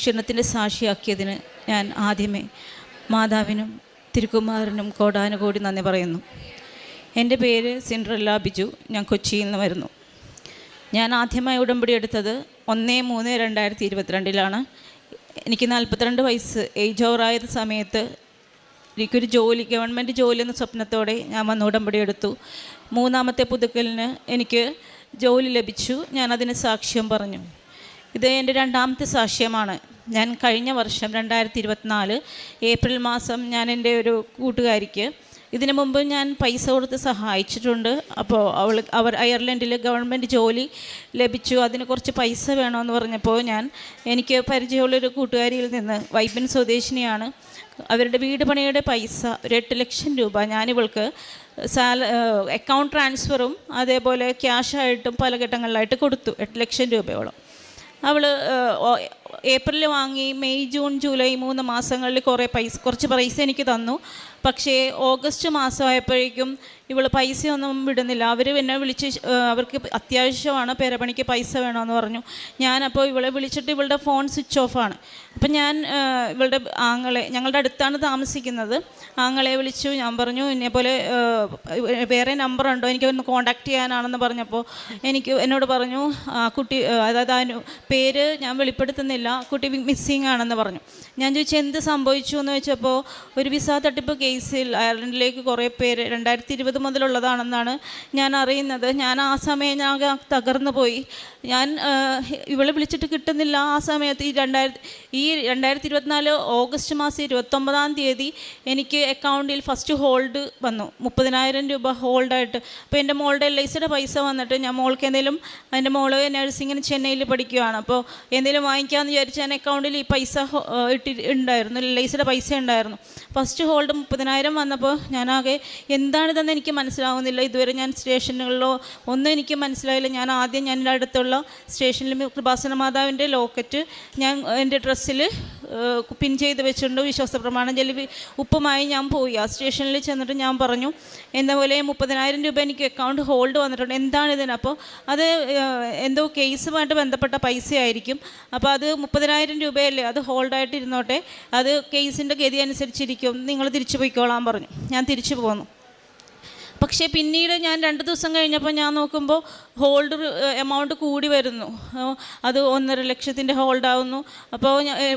ക്ഷണത്തിൻ്റെ സാക്ഷിയാക്കിയതിന് ഞാൻ ആദ്യമേ മാതാവിനും തിരുക്കുമാരനും കോടാനുകോടി നന്ദി പറയുന്നു. എൻ്റെ പേര് സിൻഡ്രല്ല ബിജു. ഞാൻ കൊച്ചിയിൽ നിന്ന് വരുന്നു. ഞാൻ ആദ്യമായി ഉടമ്പടി എടുത്തത് 1/3/2022 എനിക്ക് 42 വയസ്സ് ഏജ് ഓവറായ സമയത്ത് എനിക്കൊരു ജോലി, ഗവൺമെൻറ് ജോലി എന്ന സ്വപ്നത്തോടെ ഞാൻ വന്ന് ഉടമ്പടി എടുത്തു. 3ാമത്തെ പുതുക്കലിന് എനിക്ക് ജോലി ലഭിച്ചു. ഞാനതിന് സാക്ഷ്യം പറഞ്ഞു. ഇത് എൻ്റെ 2ാമത്തെ സാക്ഷ്യമാണ്. ഞാൻ കഴിഞ്ഞ വർഷം 2024 ഏപ്രിൽ മാസം ഞാൻ എൻ്റെ ഒരു കൂട്ടുകാരിക്ക്, ഇതിനു മുമ്പ് ഞാൻ പൈസ കൊടുത്ത് സഹായിച്ചിട്ടുണ്ട്. അപ്പോൾ അവർ അയർലൻഡിൽ ഗവൺമെൻറ് ജോലി ലഭിച്ചു, അതിന് കുറച്ച് പൈസ വേണമെന്ന് പറഞ്ഞപ്പോൾ എനിക്ക് പരിചയമുള്ളൊരു കൂട്ടുകാരിയിൽ നിന്ന്, വൈപ്പിൻ സ്വദേശിനിയാണ്, അവരുടെ വീട് പണിയുടെ പൈസ 8 ലക്ഷം രൂപ ഞാനിവൾക്ക് അക്കൗണ്ട് ട്രാൻസ്ഫറും അതേപോലെ ക്യാഷായിട്ടും പല ഘട്ടങ്ങളിലായിട്ട് കൊടുത്തു. 8 ലക്ഷം രൂപയോളം അവൾ ഏപ്രിൽ വാങ്ങി. മെയ്, ജൂൺ, ജൂലൈ 3 മാസങ്ങളിൽ കുറച്ച് പൈസ എനിക്ക് തന്നു. പക്ഷേ ഓഗസ്റ്റ് മാസമായപ്പോഴേക്കും ഇവൾ പൈസയൊന്നും വിടുന്നില്ല. അവർ എന്നെ വിളിച്ച്, അവർക്ക് അത്യാവശ്യമാണ്, പെരപണിക്ക് പൈസ വേണമെന്ന് പറഞ്ഞു. ഞാനപ്പോൾ ഇവളെ വിളിച്ചിട്ട് ഇവളുടെ ഫോൺ സ്വിച്ച് ഓഫാണ്. അപ്പം ഞാൻ ഇവളുടെ ആങ്ങളെ, ഞങ്ങളുടെ അടുത്താണ് താമസിക്കുന്നത്, ആങ്ങളെ വിളിച്ചു. ഞാൻ പറഞ്ഞു ഇതേപോലെ വേറെ നമ്പറുണ്ടോ, എനിക്കൊന്ന് കോൺടാക്റ്റ് ചെയ്യാനാണെന്ന് പറഞ്ഞപ്പോൾ എന്നോട് പറഞ്ഞു കുട്ടി, അതായത് പേര് ഞാൻ വെളിപ്പെടുത്തുന്നില്ല, കുട്ടി മിസ്സിങ് ആണെന്ന് പറഞ്ഞു. ഞാൻ ചോദിച്ചു എന്ത് സംഭവിച്ചു എന്ന് ചോദിച്ചപ്പോൾ ഒരു വിസ തട്ടിപ്പ് കേസിൽ അയർലൻഡിലേക്ക് കുറേ പേര് 2020 മുതലുള്ളതാണെന്നാണ് ഞാൻ അറിയുന്നത്. ഞാൻ ആ സമയം ഞാൻ തകർന്നു പോയി. ഞാൻ ഇവളെ വിളിച്ചിട്ട് കിട്ടുന്നില്ല. ആ സമയത്ത് ഈ 2024 ഓഗസ്റ്റ് മാസം 29-ാം തീയതി എനിക്ക് അക്കൗണ്ടിൽ ഫസ്റ്റ് ഹോൾഡ് വന്നു, 30,000 രൂപ ഹോൾഡായിട്ട്. അപ്പോൾ എൻ്റെ മോളുടെ LICയുടെ പൈസ വന്നിട്ട് ഞാൻ മോൾക്ക് എന്തെങ്കിലും, എൻ്റെ മോള് നഴ്സിങ്ങിന് ചെന്നൈയിൽ പഠിക്കുകയാണ്, അപ്പോൾ എന്തെങ്കിലും വാങ്ങിക്കാമെന്ന് വിചാരിച്ച് ഞാൻ അക്കൗണ്ടിൽ ഈ പൈസ ഉണ്ടായിരുന്നു, LICയുടെ പൈസ ഉണ്ടായിരുന്നു. ഫസ്റ്റ് ഹോൾഡ് 30,000 വന്നപ്പോൾ ഞാനാകെ എന്താണിതെന്ന് എനിക്ക് മനസ്സിലാവുന്നില്ല. ഇതുവരെ ഞാൻ സ്റ്റേഷനുകളിലോ ഒന്നും എനിക്ക് മനസ്സിലായില്ല. ഞാൻ എൻ്റെ അടുത്തുള്ള സ്റ്റേഷനിൽ കൃപാസന മാതാവിൻ്റെ ലോക്കറ്റ് ഞാൻ എൻ്റെ ഡ്രസ്സിൽ പിൻ ചെയ്ത് വെച്ചിട്ടുണ്ട്. വിശ്വാസ പ്രമാണം ചൊല്ലി ഉപ്പുമായി ഞാൻ പോയി. ആ സ്റ്റേഷനിൽ ചെന്നിട്ട് ഞാൻ പറഞ്ഞു എന്താ പോലെ 30,000 രൂപ എനിക്ക് അക്കൗണ്ട് ഹോൾഡ് വന്നിട്ടുണ്ട്, എന്താണിതിന്? അപ്പോൾ അത് എന്തോ കേസുമായിട്ട് ബന്ധപ്പെട്ട പൈസയായിരിക്കും. അപ്പോൾ അത് 30,000 രൂപയല്ലേ, അത് ഹോൾഡായിട്ട് ഇരുന്നോട്ടെ, അത് കേസിൻ്റെ ഗതി അനുസരിച്ചിരിക്കും, നിങ്ങൾ തിരിച്ചു പോയിക്കോളാൻ പറഞ്ഞു. ഞാൻ തിരിച്ചു പോന്നു. പക്ഷേ പിന്നീട് ഞാൻ 2 ദിവസം കഴിഞ്ഞപ്പോൾ ഞാൻ നോക്കുമ്പോൾ ഹോൾഡ് എമൗണ്ട് കൂടി വരുന്നു. അത് 1.5 ലക്ഷത്തിൻ്റെ ഹോൾഡാവുന്നു. അപ്പോൾ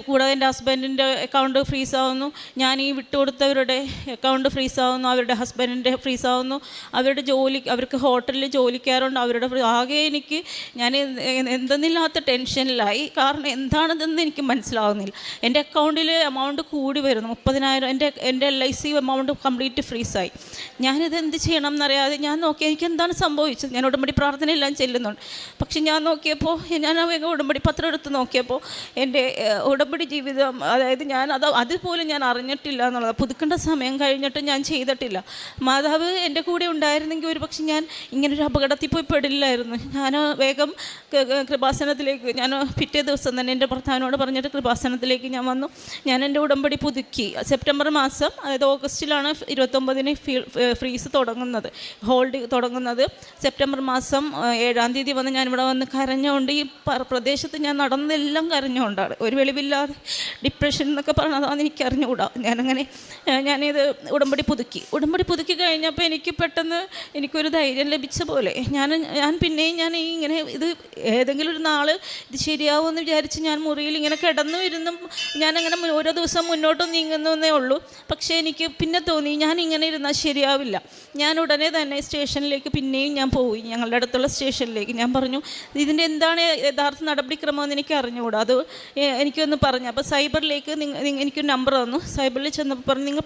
കൂടാതെ എൻ്റെ ഹസ്ബൻഡിൻ്റെ അക്കൗണ്ട് ഫ്രീസാവുന്നു, ഞാൻ ഈ വിട്ടുകൊടുത്തവരുടെ അക്കൗണ്ട് ഫ്രീസാവുന്നു, അവരുടെ ഹസ്ബൻഡിൻ്റെ ഫ്രീസാവുന്നു, അവർക്ക് ഹോട്ടലിൽ ജോലിക്കാരുണ്ട്, അവരുടെ ആകെ ഞാൻ എന്തെന്നില്ലാത്ത ടെൻഷനിലായി. കാരണം എന്താണിതെന്ന് എനിക്ക് മനസ്സിലാവുന്നില്ല. എൻ്റെ അക്കൗണ്ടിൽ എമൗണ്ട് കൂടി വരുന്നു, 30,000. എൻ്റെ LIC എമൗണ്ട് കംപ്ലീറ്റ് ഫ്രീസായി. ഞാനിത് എന്ത് ചെയ്യണം എന്നറിയാതെ ഞാൻ നോക്കി എനിക്ക് എന്താണ് സംഭവിച്ചത്. ഞാൻ ഉടമ്പടി പ്രാർത്ഥനയെല്ലാം ചെല്ലുന്നുണ്ട്. പക്ഷെ ഞാൻ നോക്കിയപ്പോൾ, ഞാൻ വേഗം ഉടമ്പടി പത്രം എടുത്ത് നോക്കിയപ്പോൾ എൻ്റെ ഉടമ്പടി ജീവിതം, അതായത് അതുപോലെ ഞാൻ അറിഞ്ഞിട്ടില്ല എന്നുള്ളത്. പുതുക്കേണ്ട സമയം കഴിഞ്ഞിട്ട് ഞാൻ ചെയ്തിട്ടില്ല. മാതാവ് എൻ്റെ കൂടെ ഉണ്ടായിരുന്നെങ്കിൽ ഒരു പക്ഷെ ഞാൻ ഇങ്ങനൊരു അപകടത്തിൽ പോയി പെടില്ലായിരുന്നു. ഞാൻ വേഗം കൃപാസനത്തിലേക്ക്, ഞാൻ പിറ്റേ ദിവസം തന്നെ എൻ്റെ ഭർത്താവിനോട് പറഞ്ഞിട്ട് കൃപാസനത്തിലേക്ക് ഞാൻ വന്നു. ഞാൻ എൻ്റെ ഉടമ്പടി പുതുക്കി. സെപ്റ്റംബർ മാസം, അതായത് ഓഗസ്റ്റിലാണ് 29-ന് ഫ്രീസ് തുടങ്ങുന്നത്, ഹോൾഡ് തുടങ്ങുന്നത്. സെപ്റ്റംബർ മാസം 7-ാം തീയതി വന്ന് ഞാനിവിടെ വന്ന് കരഞ്ഞുകൊണ്ട്, ഈ പ്രദേശത്ത് ഞാൻ നടന്നെല്ലാം കരഞ്ഞുകൊണ്ടാണ്. ഒരു വെളിവില്ലാതെ ഡിപ്രഷൻ എന്നൊക്കെ പറഞ്ഞതാണ് എനിക്കറിഞ്ഞുകൂടാ. ഞാനിത് ഉടമ്പടി പുതുക്കി കഴിഞ്ഞപ്പോൾ എനിക്ക് പെട്ടെന്ന് എനിക്കൊരു ധൈര്യം ലഭിച്ച പോലെ ഞാൻ ഇങ്ങനെ ഇത് ഏതെങ്കിലും ഒരു നാൾ ഇത് ശരിയാവുമെന്ന് വിചാരിച്ച് ഞാൻ മുറിയിൽ ഇങ്ങനെ കിടന്നു ഇരുന്നും ഞാനങ്ങനെ ഓരോ ദിവസം മുന്നോട്ട് നീങ്ങുന്നേ ഉള്ളൂ. പക്ഷേ എനിക്ക് പിന്നെ തോന്നി ഞാൻ ഇങ്ങനെ ഇരുന്നാൽ ശരിയാവില്ല. ഞാൻ ഉടനെ തന്നെ സ്റ്റേഷനിലേക്ക് പിന്നെയും ഞാൻ പോയി, ഞങ്ങളുടെ അടുത്തുള്ള സ്റ്റേഷനിലേക്ക്. ഞാൻ പറഞ്ഞു ഇതിൻ്റെ എന്താണ് യഥാർത്ഥ നടപടിക്രമമെന്ന് എനിക്ക് അറിഞ്ഞുകൂടാ, അത് എനിക്കൊന്ന് പറഞ്ഞു. അപ്പോൾ സൈബറിലേക്ക് എനിക്കൊരു നമ്പർ തന്നു. സൈബറിൽ ചെന്നപ്പോൾ പറഞ്ഞു നിങ്ങൾ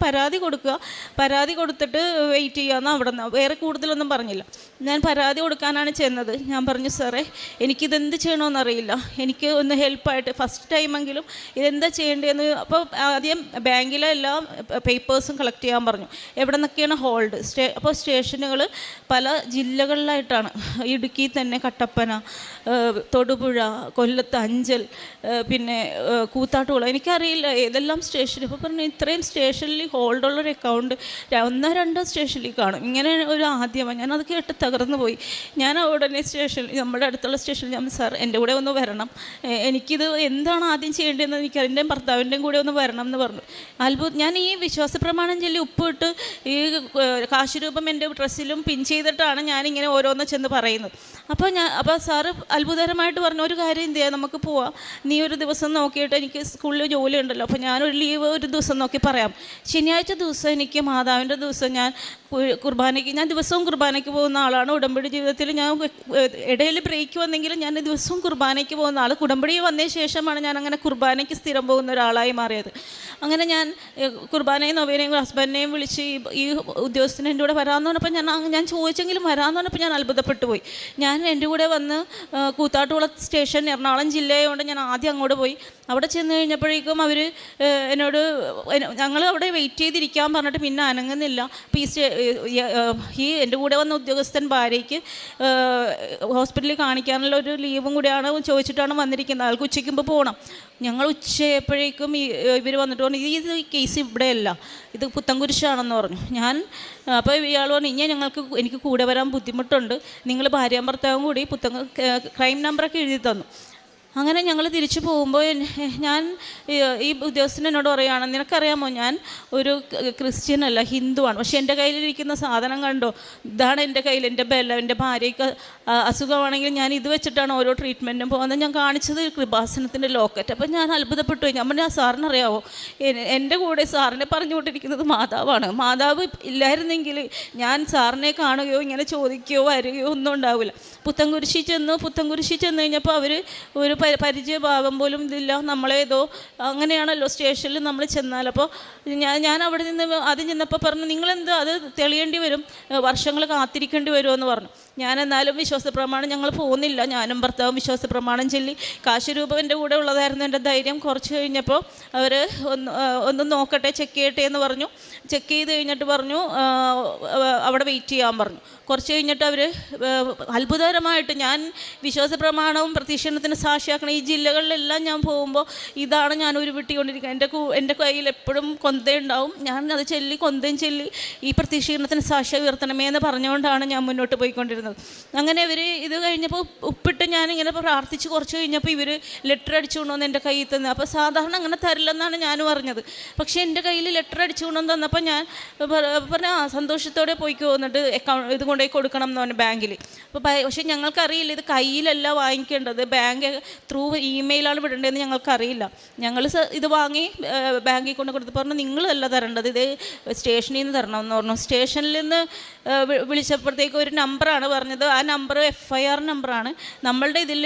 പരാതി കൊടുത്തിട്ട് വെയിറ്റ് ചെയ്യാമെന്ന്. അവിടെ നിന്ന് വേറെ കൂടുതലൊന്നും പറഞ്ഞില്ല. ഞാൻ പരാതി കൊടുക്കാനാണ് ചെന്നത്. ഞാൻ പറഞ്ഞു സാറേ എനിക്കിതെന്ത് ചെയ്യണമെന്നറിയില്ല, എനിക്ക് ഒന്ന് ഹെൽപ്പായിട്ട് ഫസ്റ്റ് ടൈമെങ്കിലും ഇതെന്താ ചെയ്യേണ്ടതെന്ന്. അപ്പോൾ ആദ്യം ബാങ്കിലെ എല്ലാ പേപ്പേഴ്സും കളക്ട് ചെയ്യാൻ പറഞ്ഞു, എവിടെ നിന്നൊക്കെയാണ് ഹോൾഡ്. അപ്പോൾ സ്റ്റേഷനുകൾ പല ജില്ലകളിലായിട്ടാണ്. ഇടുക്കി തന്നെ കട്ടപ്പന, തൊടുപുഴ, കൊല്ലത്ത് അഞ്ചൽ, പിന്നെ കൂത്താട്ടുകുളം, എനിക്കറിയില്ല ഏതെല്ലാം സ്റ്റേഷൻ. ഇപ്പോൾ പറഞ്ഞു ഇത്രയും സ്റ്റേഷനിൽ ഹോൾഡുള്ളൊരു അക്കൗണ്ട് 1-2 സ്റ്റേഷനിൽ കാണും. ഇങ്ങനെ ഒരു ആദ്യമാണ്. ഞാനത് കേട്ട് തകർന്നു പോയി. ഞാൻ ഉടനെ സ്റ്റേഷനിൽ, നമ്മുടെ അടുത്തുള്ള സ്റ്റേഷനിൽ ഞാൻ സാർ എൻ്റെ കൂടെ ഒന്ന് വരണം, എനിക്കിത് എന്താണ് ആദ്യം ചെയ്യേണ്ടതെന്ന് എനിക്ക് എൻ്റെയും ഭർത്താവിൻ്റെയും കൂടെ ഒന്ന് വരണം എന്ന് പറഞ്ഞു. ഞാൻ ഈ വിശ്വാസ പ്രമാണം ചൊല്ലി ഉപ്പിട്ട് ഈ കാശ് രൂപം എൻ്റെ ഡ്രസ്സിലും പിൻ ചെയ്തിട്ടാണ് ഞാനിങ്ങനെ ഓരോന്ന് ചെന്ന് പറയുന്നത്. അപ്പോൾ സാറ് അത്ഭുതകരമായിട്ട് പറഞ്ഞു, ഒരു കാര്യം എന്ത് ചെയ്യാം, നമുക്ക് പോവാം, നീ ഒരു ദിവസം നോക്കിയിട്ട്, എനിക്ക് സ്കൂളിൽ ജോലി ഉണ്ടല്ലോ, അപ്പോൾ ഞാനൊരു ലീവ് ഒരു ദിവസം നോക്കി പറയാം. ശനിയാഴ്ച ദിവസം എനിക്ക് മാതാവിൻ്റെ ദിവസം ഞാൻ ദിവസവും കുർബാനയ്ക്ക് പോകുന്ന ആളാണ്. ഉടമ്പടി ജീവിതത്തിൽ ഞാൻ ഇടയിൽ ബ്രേക്ക് വന്നെങ്കിലും ഞാൻ ദിവസവും കുർബാനയ്ക്ക് പോകുന്ന ആൾ. ഉടമ്പടി വന്നതിന് ശേഷമാണ് ഞാൻ അങ്ങനെ കുർബാനയ്ക്ക് സ്ഥിരം പോകുന്ന ഒരാളായി മാറിയത്. അങ്ങനെ ഞാൻ കുർബാനയും നൊവേനയും ഹസ്ബൻഡിനെയും വിളിച്ച് ഈ ഉദ്യോഗസ്ഥന് എൻ്റെ കൂടെ വരാമെന്ന് പറഞ്ഞപ്പോൾ ഞാൻ ചോദിച്ചെങ്കിലും വരാമെന്ന് പറഞ്ഞപ്പോൾ ഞാൻ അത്ഭുതപ്പെട്ടു പോയി. ഞാൻ എൻ്റെ കൂടെ വന്ന് കൂത്താട്ടുകുളം സ്റ്റേഷൻ, എറണാകുളം ജില്ലയായതുകൊണ്ട് ഞാൻ ആദ്യം അങ്ങോട്ട് പോയി. അവിടെ ചെന്ന് കഴിഞ്ഞപ്പോഴേക്കും അവർ എന്നോട് ഞങ്ങൾ അവിടെ വെയിറ്റ് ചെയ്തിരിക്കാൻ പറഞ്ഞിട്ട് പിന്നെ അനങ്ങുന്നില്ല. അപ്പോൾ ഈ എൻ്റെ കൂടെ വന്ന ഉദ്യോഗസ്ഥൻ ഭാര്യയ്ക്ക് ഹോസ്പിറ്റലിൽ കാണിക്കാനുള്ള ഒരു ലീവും കൂടിയാണ് ചോദിച്ചിട്ടാണ് വന്നിരിക്കുന്നത്. ആൾക്ക് ഉച്ചയ്ക്ക് മുമ്പ് പോകണം. ഞങ്ങൾ ഉച്ചയായപ്പോഴേക്കും ഇവർ വന്നിട്ട് പറഞ്ഞു, ഈ കേസ് ഇവിടെയല്ല, ഇത് പുത്തൻകുരിശാണെന്ന് പറഞ്ഞു. അപ്പോൾ ഇയാൾ പറഞ്ഞു, എനിക്ക് കൂടെ വരാൻ ബുദ്ധിമുട്ടുണ്ട്, നിങ്ങൾ ഭാര്യ ഭർത്താവും കൂടി ക്രൈം നമ്പറൊക്കെ എഴുതി തന്നു. അങ്ങനെ ഞങ്ങൾ തിരിച്ചു പോകുമ്പോൾ ഈ ഉദ്യോഗസ്ഥൻ എന്നോട് പറയുകയാണ്, നിനക്കറിയാമോ ഞാൻ ഒരു ക്രിസ്ത്യൻ അല്ല, ഹിന്ദുവാണ്, പക്ഷേ എൻ്റെ കയ്യിലിരിക്കുന്ന സാധനം കണ്ടോ, ഇതാണ് എൻ്റെ കയ്യിൽ, എൻ്റെ ബലം, എൻ്റെ ഭാര്യയ്ക്ക് അസുഖമാണെങ്കിൽ ഞാൻ ഇത് വെച്ചിട്ടാണ് ഓരോ ട്രീറ്റ്മെൻറ്റും പോകുന്നത്. ഞാൻ കാണിച്ചത് കൃപാസനത്തിൻ്റെ ലോക്കറ്റ്. അപ്പം ഞാൻ അത്ഭുതപ്പെട്ടു പോയി. ഞാൻ പറഞ്ഞു, സാറിനറിയാവോ, എൻ്റെ കൂടെ സാറിനെ പറഞ്ഞുകൊണ്ടിരിക്കുന്നത് മാതാവാണ്. മാതാവ് ഇല്ലായിരുന്നെങ്കിൽ ഞാൻ സാറിനെ കാണുകയോ ഇങ്ങനെ ചോദിക്കുകയോ വരികയോ ഒന്നും ഉണ്ടാവില്ല. പുത്തൻകുരിശിൽ ചെന്ന് കഴിഞ്ഞപ്പോൾ അവർ ഒരു പരിചയഭാവം പോലും ഇതില്ല. നമ്മളേതോ അങ്ങനെയാണല്ലോ സ്റ്റേഷനിൽ നമ്മൾ ചെന്നാൽ. അപ്പോൾ ഞാൻ അവിടെ നിന്ന് ആദ്യം ചെന്നപ്പോൾ പറഞ്ഞു, നിങ്ങളെന്ത് അത് തെളിയേണ്ടി വരും, വർഷങ്ങൾ കാത്തിരിക്കേണ്ടി വരുമെന്ന് പറഞ്ഞു. ഞാൻ എന്നാലും വിശ്വാസ പ്രമാണം, ഞങ്ങൾ പോകുന്നില്ല, ഞാനും ഭർത്താവും വിശ്വാസ പ്രമാണം ചൊല്ലി. കാശ് രൂപം എൻ്റെ കൂടെ ഉള്ളതായിരുന്നു എൻ്റെ ധൈര്യം. കുറച്ച് കഴിഞ്ഞപ്പോൾ അവർ ഒന്ന് നോക്കട്ടെ, ചെക്ക് ചെയ്യട്ടെ എന്ന് പറഞ്ഞു. ചെക്ക് ചെയ്ത് കഴിഞ്ഞിട്ട് പറഞ്ഞു അവിടെ വെയിറ്റ് ചെയ്യാൻ പറഞ്ഞു. കുറച്ച് കഴിഞ്ഞിട്ട് അവർ അത്ഭുതകരമായിട്ട്, ഞാൻ വിശ്വാസ പ്രമാണവും പ്രത്യക്ഷണത്തിന് സാക്ഷിയാക്കണം ഈ ജില്ലകളിലെല്ലാം ഞാൻ പോകുമ്പോൾ ഇതാണ് ഞാൻ ഉരുവിട്ടിക്കൊണ്ടിരിക്കുന്നത്. എൻ്റെ കയ്യിൽ എപ്പോഴും കൊന്തയുണ്ടാവും, ഞാൻ അത് കൊന്തയും ചൊല്ലി ഈ പ്രത്യക്ഷീകരണത്തിന് സാക്ഷി ഉയർത്തണമേ എന്ന് പറഞ്ഞുകൊണ്ടാണ് ഞാൻ മുന്നോട്ട് പോയിക്കൊണ്ടിരുന്നത്. അങ്ങനെ ഇവർ ഇത് കഴിഞ്ഞപ്പോൾ ഉപ്പിട്ട് ഞാനിങ്ങനെ പ്രാർത്ഥിച്ച് കുറച്ച് കഴിഞ്ഞപ്പോൾ ഇവർ ലെറ്റർ അടിച്ചു കൊണ്ടുവന്ന് എൻ്റെ കയ്യിൽ തന്നെ. അപ്പോൾ സാധാരണ അങ്ങനെ തരില്ലെന്നാണ് ഞാനും അറിഞ്ഞത്. പക്ഷേ എൻ്റെ കയ്യിൽ ലെറ്റർ അടിച്ചു കൊണ്ടുവന്ന് തന്നപ്പോൾ ഞാൻ പറഞ്ഞ സന്തോഷത്തോടെ പോയിക്കോ, എന്നിട്ട് ഇത് കൊണ്ടുപോയി കൊടുക്കണം എന്ന് പറഞ്ഞു ബാങ്കിൽ. അപ്പോൾ പക്ഷേ ഞങ്ങൾക്കറിയില്ല ഇത് കയ്യിലല്ല വാങ്ങിക്കേണ്ടത്, ബാങ്ക് ത്രൂ ഇമെയിലാണ് വിടേണ്ടതെന്ന് ഞങ്ങൾക്കറിയില്ല. ഞങ്ങൾ ഇത് വാങ്ങി ബാങ്കിൽ കൊണ്ട് കൊടുത്ത് പറഞ്ഞു, നിങ്ങളല്ല തരേണ്ടത്, ഇത് സ്റ്റേഷനിൽ നിന്ന് തരണമെന്ന് പറഞ്ഞു. സ്റ്റേഷനിൽ നിന്ന് വിളിച്ചപ്പോഴത്തേക്ക് ഒരു നമ്പറാണ് പറഞ്ഞത്. ആ നമ്പർ FIR നമ്പറാണ്. നമ്മളുടെ ഇതിൽ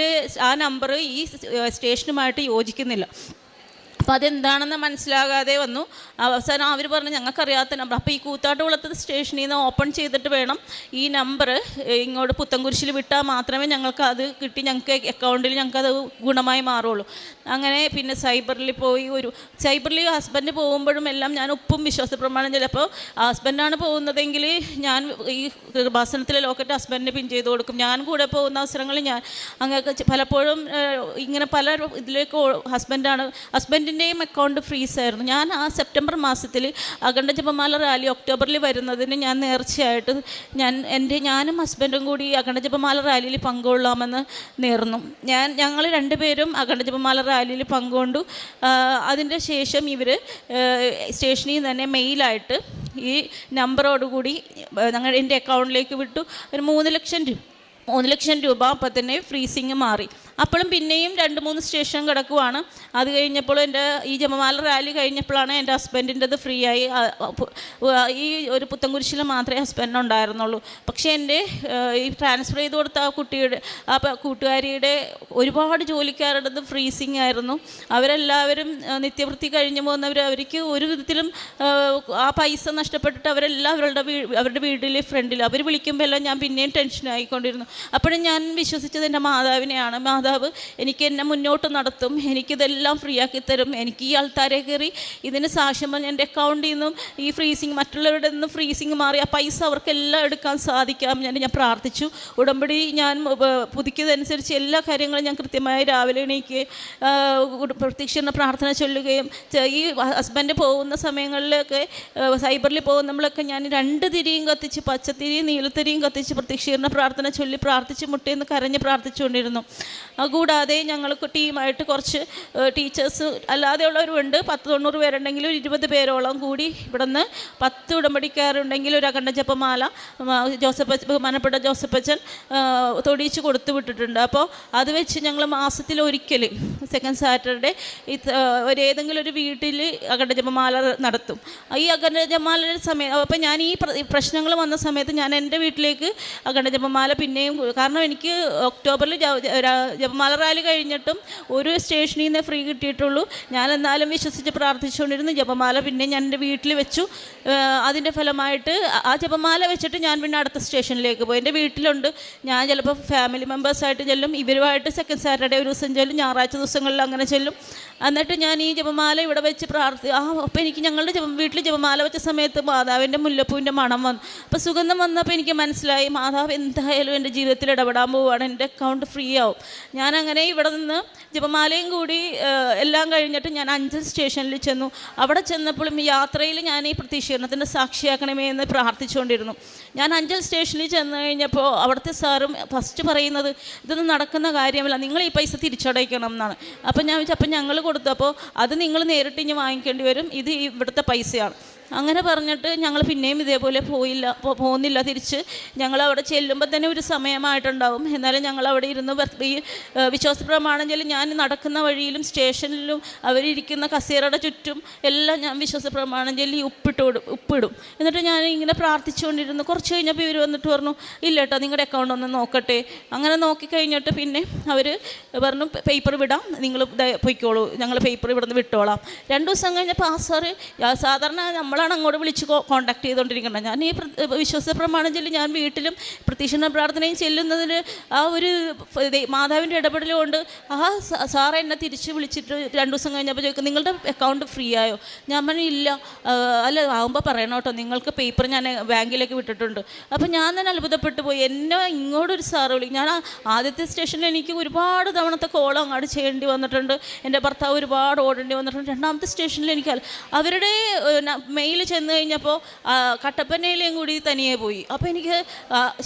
ആ നമ്പർ ഈ സ്റ്റേഷനുമായിട്ട് യോജിക്കുന്നില്ല. അപ്പോൾ അതെന്താണെന്ന് മനസ്സിലാകാതെ വന്നു. അവസാനം അവർ പറഞ്ഞു, ഞങ്ങൾക്കറിയാത്ത നമ്പർ. അപ്പോൾ ഈ കൂത്താട്ടുകുളത്ത് സ്റ്റേഷനിൽ നിന്ന് ഓപ്പൺ ചെയ്തിട്ട് വേണം ഈ നമ്പർ ഇങ്ങോട്ട് പുത്തൻകുരിശിൽ വിട്ടാൽ മാത്രമേ ഞങ്ങൾക്ക് അത് കിട്ടി, ഞങ്ങൾക്ക് അക്കൗണ്ടിൽ ഞങ്ങൾക്കത് ഗുണമായി മാറുള്ളൂ. അങ്ങനെ പിന്നെ സൈബറിൽ ഹസ്ബൻഡ് പോകുമ്പോഴും എല്ലാം ഞാൻ ഉപ്പും വിശ്വാസ പ്രമാണം ചിലപ്പോൾ ഹസ്ബൻഡാണ് പോകുന്നതെങ്കിൽ ഞാൻ ഈ കൃപാസനത്തിലെ ലോക്കറ്റ് ഹസ്ബൻഡിന് പിൻ ചെയ്ത് കൊടുക്കും. ഞാൻ കൂടെ പോകുന്ന അവസരങ്ങളിൽ ഞാൻ അങ്ങനെ പലപ്പോഴും ഇങ്ങനെ പല ഇതിലേക്ക് ഹസ്ബൻഡിൻ്റെയും അക്കൗണ്ട് ഫ്രീസായിരുന്നു. ഞാൻ ആ സെപ്റ്റംബർ മാസത്തിൽ അഖണ്ഡ ജപമാല റാലി ഒക്ടോബറിൽ വരുന്നതിന് ഞാൻ നേർച്ചയായിട്ട് ഞാനും ഹസ്ബൻഡും കൂടി അഖണ്ഡ ജപമാല റാലിയിൽ പങ്കുകൊള്ളാമെന്ന് നേർന്നു. ഞങ്ങൾ രണ്ടുപേരും അഖണ്ഡ ജപമാല റാലിയിൽ പങ്കുകൊണ്ടു. അതിൻ്റെ ശേഷം ഇവർ സ്റ്റേഷനിൽ നിന്ന് തന്നെ മെയിലായിട്ട് ഈ നമ്പറോടുകൂടി എൻ്റെ അക്കൗണ്ടിലേക്ക് വിട്ടു. ഒരു 3 ലക്ഷം രൂപ അപ്പം തന്നെ ഫ്രീസിങ് മാറി. അപ്പോഴും പിന്നെയും 2-3 സ്റ്റേഷൻ കിടക്കുവാണ്. അത് കഴിഞ്ഞപ്പോൾ ഈ ജപമാല റാലി കഴിഞ്ഞപ്പോഴാണ് എൻ്റെ ഹസ്ബൻഡിൻ്റെത് ഫ്രീ ആയി. ഈ ഒരു പുത്തൻകുരിശിൽ മാത്രമേ ഹസ്ബൻഡ് ഉണ്ടായിരുന്നുള്ളൂ. പക്ഷേ എൻ്റെ ഈ ട്രാൻസ്ഫർ ചെയ്ത് കൊടുത്ത ആ കൂട്ടുകാരിയുടെ ഒരുപാട് ജോലിക്കാരുടേത് ഫ്രീസിങ് ആയിരുന്നു. അവരെല്ലാവരും നിത്യവൃത്തി കഴിഞ്ഞു പോകുന്നവർ, അവർക്ക് ഒരു വിധത്തിലും ആ പൈസ നഷ്ടപ്പെട്ടിട്ട് അവരെല്ലാം അവരുടെ വീട്ടിലെ ഫ്രണ്ടിൽ അവർ വിളിക്കുമ്പോൾ എല്ലാം ഞാൻ പിന്നെയും ടെൻഷനായിക്കൊണ്ടിരുന്നു. അപ്പോഴും ഞാൻ വിശ്വസിച്ചത് എൻ്റെ മാതാവിനെയാണ്. മാതാവ് എനിക്ക് എന്നെ മുന്നോട്ട് നടത്തും, എനിക്കിതെല്ലാം ഫ്രീ ആക്കി തരും. എനിക്ക് ഈ ആൾക്കാരെ കയറി ഇതിന് സാക്ഷ്യം പറഞ്ഞ് എൻ്റെ അക്കൗണ്ടിൽ നിന്നും ഈ ഫ്രീസിങ്, മറ്റുള്ളവരുടെ നിന്നും ഫ്രീസിങ് മാറി ആ പൈസ അവർക്കെല്ലാം എടുക്കാൻ സാധിക്കാം. ഞാൻ പ്രാർത്ഥിച്ചു. ഉടമ്പടി ഞാൻ പുതുക്കിയതനുസരിച്ച് എല്ലാ കാര്യങ്ങളും ഞാൻ കൃത്യമായി രാവിലെ എണീക്ക് പ്രത്യക്ഷീകരണ പ്രാർത്ഥന ചൊല്ലുകയും, ഈ ഹസ്ബൻഡ് പോകുന്ന സമയങ്ങളിലൊക്കെ സൈബറിൽ പോകുമ്പോഴൊക്കെ ഞാൻ 2 തിരിയും കത്തിച്ച്, പച്ചത്തിരിയും നീലത്തിരിയും കത്തിച്ച് പ്രത്യക്ഷീകരണ പ്രാർത്ഥന ചൊല്ലി പ്രാർത്ഥിച്ച് മുട്ടേന്ന് കരഞ്ഞ് പ്രാർത്ഥിച്ചുകൊണ്ടിരുന്നു. കൂടാതെ ഞങ്ങൾക്ക് ടീമായിട്ട് കുറച്ച് ടീച്ചേഴ്സ് അല്ലാതെയുള്ളവരുണ്ട്. 10-90 പേരുണ്ടെങ്കിലും 20 പേരോളം കൂടി ഇവിടെ നിന്ന് 10 ഉടമ്പടിക്കാരുണ്ടെങ്കിൽ ഒരു അഖണ്ഡ ജപമാല ബഹുമാനപ്പെട്ട ജോസഫച്ചൻ തൊടിയിച്ച് കൊടുത്തു വിട്ടിട്ടുണ്ട്. അപ്പോൾ അത് വെച്ച് ഞങ്ങൾ മാസത്തിൽ ഒരിക്കൽ സെക്കൻഡ് സാറ്റർഡേ ഏതെങ്കിലും ഒരു വീട്ടിൽ അഖണ്ഡ ജപമാല നടത്തും. ഈ അഖണ്ഡ ജപമാലയുടെ സമയം അപ്പോൾ ഞാൻ ഈ പ്രശ്നങ്ങൾ വന്ന സമയത്ത് ഞാൻ എൻ്റെ വീട്ടിലേക്ക് അഖണ്ഡ ജപമാല പിന്നെയും, കാരണം എനിക്ക് ഒക്ടോബറിൽ ജപമാല റാലി കഴിഞ്ഞിട്ടും ഒരു സ്റ്റേഷനിൽ നിന്ന് ഫ്രീ കിട്ടിയിട്ടുള്ളൂ. ഞാൻ എന്നാലും വിശ്വസിച്ച് പ്രാർത്ഥിച്ചുകൊണ്ടിരുന്നു. ജപമാല പിന്നെ ഞാൻ എൻ്റെ വീട്ടിൽ വെച്ചു. അതിൻ്റെ ഫലമായിട്ട് ആ ജപമാല വെച്ചിട്ട് ഞാൻ പിന്നെ അടുത്ത സ്റ്റേഷനിലേക്ക് പോയി. എൻ്റെ വീട്ടിലുണ്ട്, ഞാൻ ചിലപ്പോൾ ഫാമിലി മെമ്പേഴ്സായിട്ട് ചെല്ലും, ഇവരുമായിട്ട് സെക്കൻഡ് സാറ്റർഡേ ഒരു ദിവസം ചെല്ലും, ഞായറാഴ്ച ദിവസങ്ങളിൽ അങ്ങനെ ചെല്ലും. എന്നിട്ട് ഞാൻ ഈ ജപമാല ഇവിടെ വെച്ച് അപ്പോൾ എനിക്ക് ഞങ്ങളുടെ വീട്ടിൽ ജപമാല വെച്ച സമയത്ത് മാതാവിൻ്റെ മുല്ലപ്പൂവിൻ്റെ മണം വന്നു. അപ്പോൾ സുഗന്ധം വന്നപ്പോൾ എനിക്ക് മനസ്സിലായി മാതാവ് എന്തായാലും എൻ്റെ ജീവിതത്തിൽ ഇടപെടാൻ പോവുകയാണ്, എൻ്റെ അക്കൗണ്ട് ഫ്രീ ആവും. ഞാനങ്ങനെ ഇവിടെ നിന്ന് ജപമാലയും കൂടി എല്ലാം കഴിഞ്ഞിട്ട് ഞാൻ 5 സ്റ്റേഷനിൽ ചെന്നു. അവിടെ ചെന്നപ്പോഴും യാത്രയിൽ ഞാൻ ഈ പ്രത്യക്ഷീകരണത്തിൻ്റെ സാക്ഷിയാക്കണമേ എന്ന് പ്രാർത്ഥിച്ചുകൊണ്ടിരുന്നു. ഞാൻ 5 സ്റ്റേഷനിൽ ചെന്ന് കഴിഞ്ഞപ്പോൾ അവിടുത്തെ സാറും ഫസ്റ്റ് പറയുന്നത് ഇതൊന്നും നടക്കുന്ന കാര്യമല്ല, നിങ്ങൾ ഈ പൈസ തിരിച്ചടയ്ക്കണം എന്നാണ്. അപ്പോൾ ഞാൻ വിളിച്ചു, അപ്പം ഞങ്ങൾ കൊടുത്തു, അപ്പോൾ അത് നിങ്ങൾ നേരിട്ട് ഇനി വാങ്ങിക്കേണ്ടി വരും, ഇത് ഇവിടുത്തെ പൈസയാണ്. അങ്ങനെ പറഞ്ഞിട്ട് ഞങ്ങൾ പിന്നെയും ഇതേപോലെ പോകുന്നില്ല തിരിച്ച്. ഞങ്ങളവിടെ ചെല്ലുമ്പോൾ തന്നെ ഒരു സമയമായിട്ടുണ്ടാവും. എന്നാലും ഞങ്ങളവിടെ ഇരുന്ന് ഈ വിശ്വാസ പ്രമാണം ചൊല്ലി ഞാൻ നടക്കുന്ന വഴിയിലും സ്റ്റേഷനിലും അവരിയ്ക്കുന്ന കസേരയുടെ ചുറ്റും എല്ലാം ഞാൻ വിശ്വാസ പ്രമാണം ചൊല്ലി ഉപ്പിടും. എന്നിട്ട് ഞാൻ ഇങ്ങനെ പ്രാർത്ഥിച്ചുകൊണ്ടിരുന്നു. കുറച്ച് കഴിഞ്ഞപ്പോൾ ഇവർ വന്നിട്ട് പറഞ്ഞു, ഇല്ല കേട്ടോ നിങ്ങളുടെ അക്കൗണ്ട് ഒന്ന് നോക്കട്ടെ. അങ്ങനെ നോക്കിക്കഴിഞ്ഞിട്ട് പിന്നെ അവർ പറഞ്ഞു, പേപ്പർ വിടാം, നിങ്ങൾ പൊയ്ക്കോളൂ, ഞങ്ങൾ പേപ്പർ ഇവിടെ നിന്ന് വിട്ടോളാം. 2 ദിവസം കഴിഞ്ഞപ്പോൾ ആ സാറ്, സാധാരണ നമ്മളാണ് അങ്ങോട്ട് വിളിച്ച് കോൺടാക്ട് ചെയ്തുകൊണ്ടിരിക്കുന്നത്. ഞാൻ ഈ വിശ്വാസ പ്രമാണം ചൊല്ലി ഞാൻ വീട്ടിലും പ്രത്യക്ഷീകരണ പ്രാർത്ഥനയും ചെല്ലുന്നതിന് ആ ഒരു മാതാവിൻ്റെ ഇടപെടലുകൊണ്ട് ആ സാറ് എന്നെ തിരിച്ച് വിളിച്ചിട്ട് 2 ദിവസം കഴിഞ്ഞപ്പോൾ ചോദിക്കും, നിങ്ങളുടെ അക്കൗണ്ട് ഫ്രീ ആയോ? ഞാൻ പറഞ്ഞു ഇല്ല. അല്ല ആകുമ്പോൾ പറയണം കേട്ടോ, നിങ്ങൾക്ക് പേപ്പർ ഞാൻ ബാങ്കിലേക്ക് വിട്ടിട്ടുണ്ട്. അപ്പോൾ ഞാൻ തന്നെ അത്ഭുതപ്പെട്ടു പോയി. എന്നെ ഇങ്ങോട്ടൊരു സാറ് വിളിക്കും. ഞാൻ ആദ്യത്തെ സ്റ്റേഷനിൽ എനിക്ക് ഒരുപാട് തവണത്തെ കോളം അങ്ങോട്ട് ചെയ്യേണ്ടി വന്നിട്ടുണ്ട്, എൻ്റെ ഭർത്താവ് ഒരുപാട് ഓടേണ്ടി വന്നിട്ടുണ്ട്. 2ാമത്തെ സ്റ്റേഷനിൽ എനിക്ക് അവരുടെ മെയിൽ ചെന്ന് കഴിഞ്ഞപ്പോൾ കട്ടപ്പനയിലേയും കൂടി തനിയെ പോയി. അപ്പോൾ എനിക്ക്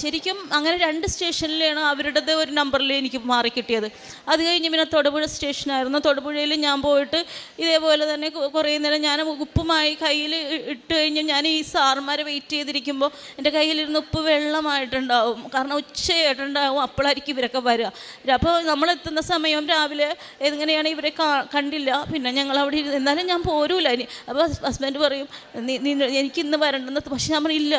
ശരിക്കും അങ്ങനെ 2 സ്റ്റേഷനിലാണ് അവരുടേത് ഒരു നമ്പറിൽ എനിക്ക് മാറിക്കിട്ടിയത്. അത് കഴിഞ്ഞ് പിന്നെ തൊടുപുഴ സ്റ്റേഷനായിരുന്നു. തൊടുപുഴയിൽ ഞാൻ പോയിട്ട് ഇതേപോലെ തന്നെ കുറേ നേരം ഞാൻ ഉപ്പുമായി കയ്യിൽ ഇട്ട് കഴിഞ്ഞ് ഞാൻ ഈ സാറുമാരെ വെയിറ്റ് ചെയ്തിരിക്കുമ്പോൾ എൻ്റെ കയ്യിലിരുന്ന് ഉപ്പ് വെള്ളമായിട്ടുണ്ടാവും, കാരണം ഉച്ചയായിട്ടുണ്ടാവും. അപ്പോഴായിരിക്കും ഇവരൊക്കെ വരിക. അപ്പോൾ നമ്മളെത്തുന്ന സമയം രാവിലെ എങ്ങനെയാണ് ഇവരെ കണ്ടില്ല. പിന്നെ ഞങ്ങൾ അവിടെ ഇരുന്ന്, എന്നാലും ഞാൻ പോരൂല ഇനി. അപ്പോൾ ഹസ്ബൻഡ് പറയും, എനിക്കിന്ന് വരണ്ടെന്ന്. പക്ഷെ നമ്മൾ ഇല്ല,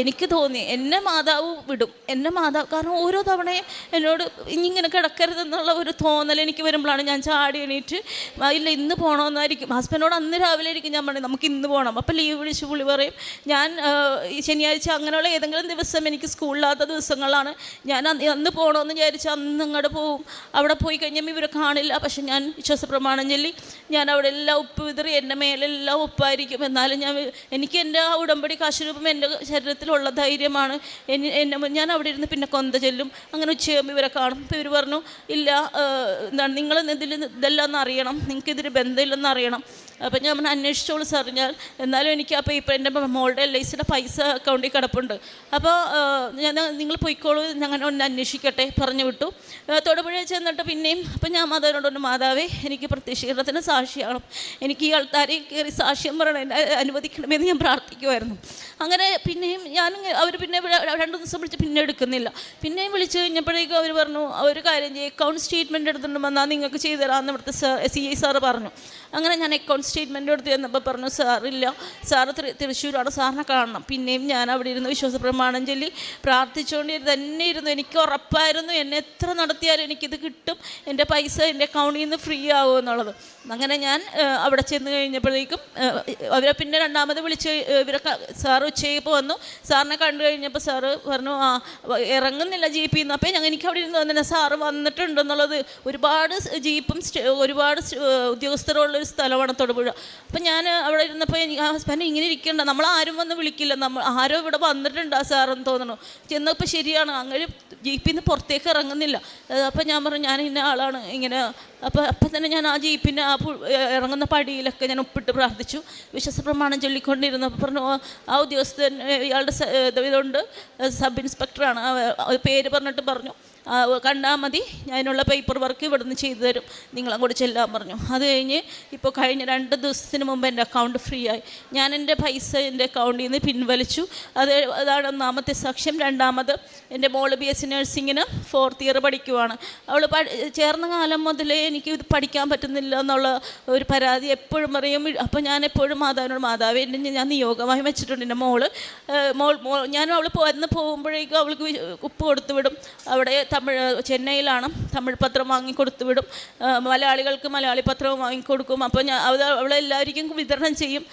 എനിക്ക് തോന്നി എന്നെ മാതാവ് വിടും, എന്നെ മാതാവ്, കാരണം ഓരോ തവണയും എന്നോട് ഇങ്ങനെ കിടക്കരുതെന്നുള്ള ഒരു തോന്നൽ എനിക്ക് വരുമ്പോഴാണ് ഞാൻ ചാടി എണീറ്റ് ഇല്ല ഇന്ന് പോകണമെന്നായിരിക്കും. ഹസ്ബൻഡോട് അന്ന് രാവിലെ ആയിരിക്കും ഞാൻ പറയും നമുക്ക് ഇന്ന് പോകണം. അപ്പോൾ ലീവ് വിളിച്ച് പുള്ളി പറയും. ഞാൻ ശനിയാഴ്ച അങ്ങനെയുള്ള ഏതെങ്കിലും ദിവസം എനിക്ക് സ്കൂളില്ലാത്ത ദിവസങ്ങളാണ് ഞാൻ അന്ന് പോകണമെന്ന് വിചാരിച്ചാൽ അന്ന് അങ്ങോട്ട് പോവും. അവിടെ പോയി കഴിഞ്ഞാൽ ഇവരെ കാണില്ല. പക്ഷെ ഞാൻ വിശ്വാസ പ്രമാണം ചൊല്ലി ഞാൻ അവിടെ എല്ലാം ഉപ്പ് വിതറി, എൻ്റെ മേലെല്ലാം ഉപ്പായിരിക്കും. എന്നാലും എനിക്ക് എൻ്റെ ആ ഉടമ്പടി കാശുരൂപം എൻ്റെ ശരീരത്തിലുള്ള ധൈര്യമാണ്. ഞാൻ അവിടെ ഇരുന്ന് പിന്നെ കൊന്ത ചെല്ലും. അങ്ങനെ ഉച്ചയാകുമ്പോൾ ഇവരെ കാണും. അപ്പോൾ ഇവർ പറഞ്ഞു, ഇല്ല എന്താണ് നിങ്ങൾ ഇതെല്ലാം ഒന്ന് അറിയണം, നിങ്ങൾക്കിതിൽ ബന്ധമില്ലെന്ന് അറിയണം. അപ്പോൾ ഞാൻ അന്വേഷിച്ചോളൂ സാർ. ഞാൻ എന്നാലും എനിക്ക് ആ പേപ്പർ എൻ്റെ മോളുടെ LICയുടെ പൈസ അക്കൗണ്ടിൽ കിടപ്പുണ്ട്. അപ്പോൾ നിങ്ങൾ പോയിക്കോളൂ, ഞങ്ങൾ ഒന്ന് അന്വേഷിക്കട്ടെ പറഞ്ഞു വിട്ടു. തൊടുപുഴ ചെന്നിട്ട് പിന്നെയും അപ്പോൾ ഞാൻ മാതാവിനോടൊന്ന്, മാതാവേ എനിക്ക് പ്രത്യക്ഷീകരണത്തിന് സാക്ഷിയാണ്, എനിക്ക് ഈ ആൾക്കാരെ കയറി സാക്ഷ്യം പറയണം, അനുവദിക്കണമെന്ന് ഞാൻ പ്രാർത്ഥിക്കുമായിരുന്നു. അങ്ങനെ പിന്നെയും അവർ പിന്നെ 2 ദിവസം വിളിച്ച് പിന്നെ എടുക്കുന്നില്ല. പിന്നെയും വിളിച്ച് കഴിഞ്ഞപ്പോഴേക്കും അവർ പറഞ്ഞു, ഒരു കാര്യം ചെയ്യും, അക്കൗണ്ട് സ്റ്റേറ്റ്മെൻറ്റ് എടുത്തിട്ട് വന്നാൽ നിങ്ങൾക്ക് ചെയ്തു തരാമെന്ന് ഇവിടുത്തെ CI സാറ് പറഞ്ഞു. അങ്ങനെ ഞാൻ അക്കൗണ്ട് സ്റ്റേറ്റ്മെൻറ്റ് എടുത്ത് ചെന്നപ്പോൾ പറഞ്ഞു, സാറില്ല, സാറ് തൃശ്ശൂരാണ്, സാറിനെ കാണണം. പിന്നെയും ഞാൻ അവിടെ ഇരുന്ന് വിശ്വാസ പ്രമാണം ചൊല്ലി പ്രാർത്ഥിച്ചുകൊണ്ട് തന്നെ ഇരുന്നു. എനിക്ക് ഉറപ്പായിരുന്നു എന്നെ എത്ര നടത്തിയാലും എനിക്കിത് കിട്ടും, എൻ്റെ പൈസ എൻ്റെ അക്കൗണ്ടിൽ നിന്ന് ഫ്രീ ആകും എന്നുള്ളത്. അങ്ങനെ ഞാൻ അവിടെ ചെന്ന് കഴിഞ്ഞപ്പോഴേക്കും അവരെ പിന്നെ രണ്ടാമത് വിളിച്ച് സാറ് ഉച്ചയ്ക്ക് വന്നു. സാറിനെ കണ്ടു കഴിഞ്ഞപ്പോൾ സാറ് പറഞ്ഞു ഇറങ്ങുന്നില്ല ജീപ്പിൽ നിന്ന്. അപ്പോൾ എനിക്ക് അവിടെ ഇരുന്ന് തന്നെ സാറ് വന്നിട്ടുണ്ടെന്നുള്ളത്. ഒരുപാട് ജീപ്പും ഒരുപാട് ഉദ്യോഗസ്ഥരുള്ളൊരു സ്ഥലമാണ് തൊടുപുഴ. അപ്പം ഞാൻ അവിടെ ഇരുന്നപ്പോൾ ഹസ്ബൻഡ് ഇങ്ങനെ ഇരിക്കണ്ട, നമ്മളാരും വന്ന് വിളിക്കില്ല, നമ്മൾ ആരോ ഇവിടെ വന്നിട്ടുണ്ട് ആ സാറെന്ന് തോന്നണു. ചെന്നപ്പോൾ ശരിയാണ്, അങ്ങനെ ജീപ്പിൽ നിന്ന് പുറത്തേക്ക് ഇറങ്ങുന്നില്ല. അപ്പം ഞാൻ പറഞ്ഞു ഞാൻ ഇന്ന ആളാണ് ഇങ്ങനെ. അപ്പം തന്നെ ഞാൻ ആ ജീപ്പിൻ്റെ ഇറങ്ങുന്ന പടിയിലൊക്കെ ഞാൻ ഒപ്പിട്ട് പ്രാർത്ഥിച്ചു, വിശ്വാസപ്രമാണം ചൊല്ലിക്കൊണ്ടിരുന്നപ്പോൾ പറഞ്ഞു ആ ഉദ്യോഗസ്ഥൻ ഇയാളുടെ ഇതുകൊണ്ട് സബ് ഇൻസ്പെക്ടറാണ്, പേര് പറഞ്ഞിട്ട് പറഞ്ഞു കണ്ടാൽ മതി, അതിനുള്ള പേപ്പർ വർക്ക് ഇവിടുന്ന് ചെയ്തു തരും, നിങ്ങളങ്ങോട്ട് ചെല്ലാൻ പറഞ്ഞു. അത് കഴിഞ്ഞ് ഇപ്പോൾ കഴിഞ്ഞ 2 ദിവസത്തിന് മുമ്പ് എൻ്റെ അക്കൗണ്ട് ഫ്രീ ആയി. ഞാൻ എൻ്റെ പൈസ എൻ്റെ അക്കൗണ്ടിൽ നിന്ന് പിൻവലിച്ചു. അതാണ് ഒന്നാമത്തെ സാക്ഷ്യം. രണ്ടാമത് എൻ്റെ മോള് BSc നഴ്സിങ്ങിന് 4th ഇയർ പഠിക്കുവാണ്. അവൾ ചേർന്ന കാലം മുതലേ എനിക്ക് ഇത് പഠിക്കാൻ പറ്റുന്നില്ല എന്നുള്ള ഒരു പരാതി എപ്പോഴും പറയും. അപ്പോൾ ഞാൻ എപ്പോഴും മാതാവിനോട് എൻ്റെ ഞാൻ നിയോഗമായി വെച്ചിട്ടുണ്ട് എൻ്റെ മോൾ ഞാൻ അവൾ വന്ന് പോകുമ്പോഴേക്കും അവൾക്ക് ഉപ്പ് കൊടുത്തു വിടും. അവിടെ ചെന്നൈയിലാണ്, തമിഴ് പത്രം വാങ്ങിക്കൊടുത്തു വിടും, മലയാളികൾക്ക് മലയാളി പത്രവും വാങ്ങിക്കൊടുക്കും. അപ്പോൾ അവളെല്ലാവർക്കും വിതരണം ചെയ്യും.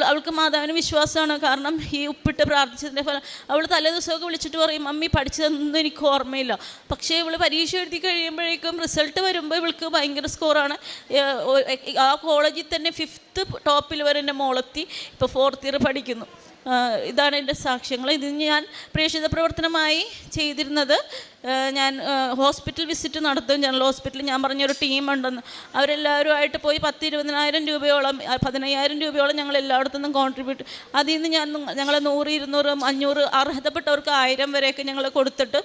അവൾക്ക് മാതാവിന് വിശ്വാസമാണ്. കാരണം ഈ ഉപ്പിട്ട് പ്രാർത്ഥിച്ചതിൻ്റെ ഫലം അവൾ തലേദിവസമൊക്കെ വിളിച്ചിട്ട് പറയും മമ്മി പഠിച്ചതൊന്നും എനിക്ക് ഓർമ്മയില്ല. പക്ഷേ ഇവൾ പരീക്ഷ എഴുതി കഴിയുമ്പോഴേക്കും റിസൾട്ട് വരുമ്പോൾ ഇവൾക്ക് ഭയങ്കര സ്കോറാണ്. ആ കോളേജിൽ തന്നെ 5th ടോപ്പിൽ വരെ എൻ്റെ മോളെത്തി. ഇപ്പോൾ 4th ഇയർ പഠിക്കുന്നു. ഇതാണ് എൻ്റെ സാക്ഷ്യങ്ങൾ. ഇത് ഞാൻ പ്രേക്ഷിത പ്രവർത്തനമായി ചെയ്തിരുന്നത്. ഞാൻ ഹോസ്പിറ്റൽ വിസിറ്റ് നടത്തും. ജനറൽ ഹോസ്പിറ്റലിൽ ഞാൻ പറഞ്ഞൊരു ടീമുണ്ടെന്ന്. അവരെല്ലാവരുമായിട്ട് പോയി 10-20,000 രൂപയോളം 15,000 രൂപയോളം ഞങ്ങൾ എല്ലായിടത്തു നിന്നും കോൺട്രിബ്യൂട്ട്. അതിൽ നിന്ന് ഞങ്ങൾ 100, 200, 500 അർഹതപ്പെട്ടവർക്ക് 1000 വരെയൊക്കെ ഞങ്ങൾ കൊടുത്തിട്ട്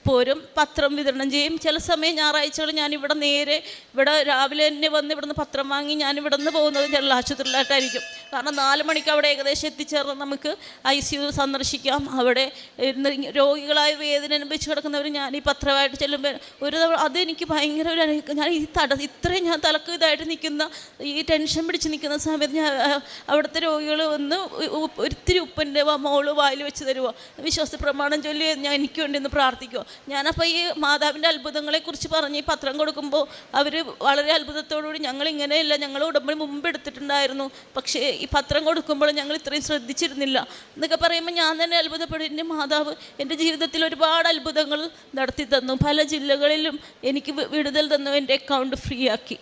പോരും. പത്രം വിതരണം ചെയ്യും. ചില സമയം ഞായറാഴ്ചകൾ ഞാൻ ഇവിടെ രാവിലെ തന്നെ വന്ന് ഇവിടുന്ന് പത്രം വാങ്ങി ഞാൻ ഇവിടെ നിന്ന് പോകുന്നത് ജനറൽ ആശുപത്രിയിലായിട്ടായിരിക്കും. കാരണം 4 മണിക്ക് അവിടെ ഏകദേശം എത്തിച്ചേർന്ന് നമുക്ക് ICU സന്ദർശിക്കാം. അവിടെ രോഗികളായ വേദന അനുഭവിച്ച് കിടക്കുന്നവർ ഞാൻ ഈ പത്രമായിട്ട് ചെല്ലുമ്പോൾ ഒരു തവണ അതെനിക്ക് ഭയങ്കര ഞാൻ ഇത്രയും ഞാൻ തലക്ക് ഇതായിട്ട് നിൽക്കുന്ന ഈ ടെൻഷൻ പിടിച്ച് നിൽക്കുന്ന സമയത്ത് ഞാൻ അവിടുത്തെ രോഗികൾ വന്ന് ഒത്തിരി ഉപ്പിൻ്റെ മോള് വായിൽ വെച്ച് തരുമോ, വിശ്വാസ പ്രമാണം ചൊല്ലി എനിക്ക് വേണ്ടി ഒന്ന് പ്രാർത്ഥിക്കുമോ. ഞാനപ്പോൾ ഈ മാതാവിൻ്റെ അത്ഭുതങ്ങളെക്കുറിച്ച് പറഞ്ഞ് ഈ പത്രം കൊടുക്കുമ്പോൾ അവർ വളരെ അത്ഭുതത്തോടുകൂടി ഞങ്ങളിങ്ങനെയല്ല, ഞങ്ങൾ ഉടമ്പടി മുമ്പ് എടുത്തിട്ടുണ്ടായിരുന്നു, പക്ഷേ ഈ പത്രം കൊടുക്കുമ്പോൾ ഞങ്ങൾ ഇത്രയും ശ്രദ്ധിച്ചിരുന്നില്ല എന്നൊക്കെ പറയുമ്പോൾ ഞാൻ തന്നെ അത്ഭുതപ്പെടും. എൻ്റെ മാതാവ് എൻ്റെ ജീവിതത്തിൽ ഒരുപാട് അത്ഭുതങ്ങൾ നടത്തി തന്നു. പല ജില്ലകളിലും എനിക്ക് വിടുതൽ തന്നു. എൻ്റെ അക്കൗണ്ട് ഫ്രീ ആക്കി.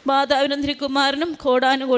മാതാവിനും തിരുക്കുമാരനും കോടാനുകോടി